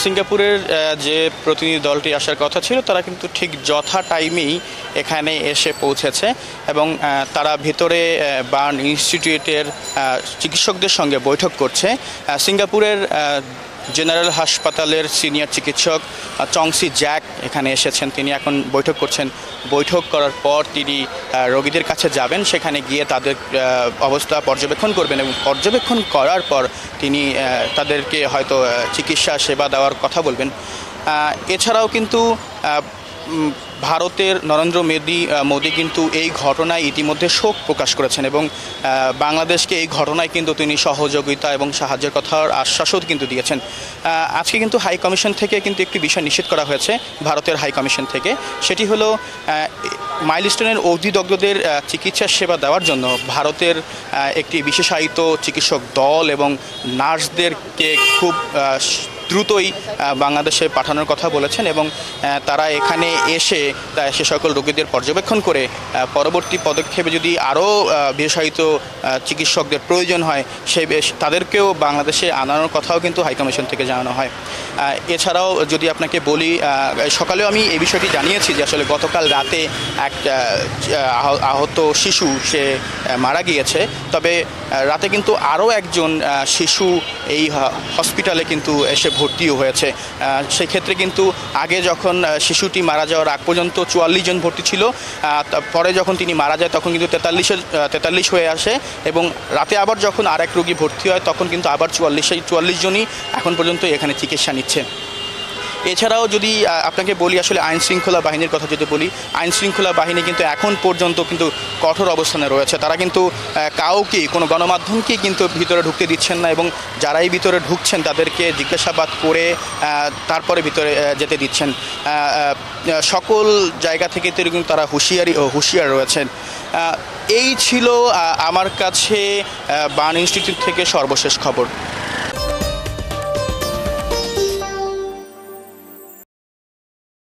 সিঙ্গাপুরের যে প্রতিনিধি দলটি আসার কথা ছিল তারা কিন্তু ঠিক যথা টাইমেই এখানে এসে পৌঁছেছে এবং তারা ভিতরে বার্ন ইনস্টিটিউটের চিকিৎসকদের সঙ্গে বৈঠক করছে। সিঙ্গাপুরের জেনারেল হাসপাতালের সিনিয়র চিকিৎসক চংসি জ্যাক এখানে এসেছেন, তিনি এখন বৈঠক করছেন। বৈঠক করার পর তিনি রোগীদের কাছে যাবেন, সেখানে গিয়ে তাদের অবস্থা পর্যবেক্ষণ করবেন এবং পর্যবেক্ষণ করার পর তিনি তাদেরকে হয়তো চিকিৎসা সেবা দেওয়ার কথা বলবেন। এছাড়াও কিন্তু ভারতের নরেন্দ্র মোদী কিন্তু এই ঘটনায় ইতিমধ্যে শোক প্রকাশ করেছেন এবং বাংলাদেশকে এই ঘটনায় কিন্তু তিনি সহযোগিতা এবং সাহায্যের কথার আশ্বাসও কিন্তু দিয়েছেন। আজকে কিন্তু হাই কমিশন থেকে কিন্তু একটি বিষয় নিশ্চিত করা হয়েছে, ভারতের হাই কমিশন থেকে। সেটি হলো মাইলস্টোনের অগ্নিদগ্ধদের চিকিৎসা সেবা দেওয়ার জন্য ভারতের একটি বিশেষায়িত চিকিৎসক দল এবং নার্সদেরকে খুব দ্রুতই বাংলাদেশে পাঠানোর কথা বলেছেন এবং তারা এখানে এসে সে সকল রোগীদের পর্যবেক্ষণ করে পরবর্তী পদক্ষেপে যদি আরও বিশেষায়িত চিকিৎসকদের প্রয়োজন হয় তাদেরকেও বাংলাদেশে আনানোর কথাও কিন্তু হাইকমিশন থেকে জানানো হয়। এছাড়াও যদি আপনাকে বলি, সকালেও আমি এই বিষয়টি জানিয়েছি যে আসলে গতকাল রাতে এক আহত শিশু সে মারা গিয়েছে, তবে রাতে কিন্তু আরও একজন শিশু এই হসপিটালে কিন্তু এসে ভর্তিও হয়েছে। সেই ক্ষেত্রে কিন্তু আগে যখন শিশুটি মারা যাওয়ার আগ পর্যন্ত 44 জন ভর্তি ছিল, পরে যখন তিনি মারা যায় তখন কিন্তু 43 হয়ে আসে এবং রাতে আবার যখন আরেক রোগী ভর্তি হয় তখন কিন্তু আবার 44 জনই এখন পর্যন্ত এখানে চিকিৎসা নিচ্ছে। এছাড়াও যদি আপনাকে বলি, আসলে আইন শৃঙ্খলা বাহিনীর কথা যদি বলি, আইন শৃঙ্খলা বাহিনী কিন্তু এখন পর্যন্ত কিন্তু কঠোর অবস্থানে রয়েছে। তারা কিন্তু কাউকেই, কোনো গণমাধ্যমকেই কিন্তু ভিতরে ঢুকতে দিচ্ছেন না এবং যারাই ভিতরে ঢুকছেন তাদেরকে জিজ্ঞাসাবাদ করে তারপরে ভিতরে যেতে দিচ্ছেন। সকল জায়গা থেকে কিন্তু তারা হুঁশিয়ার রয়েছেন। এই ছিল আমার কাছে বার্ন ইনস্টিটিউট থেকে সর্বশেষ খবর।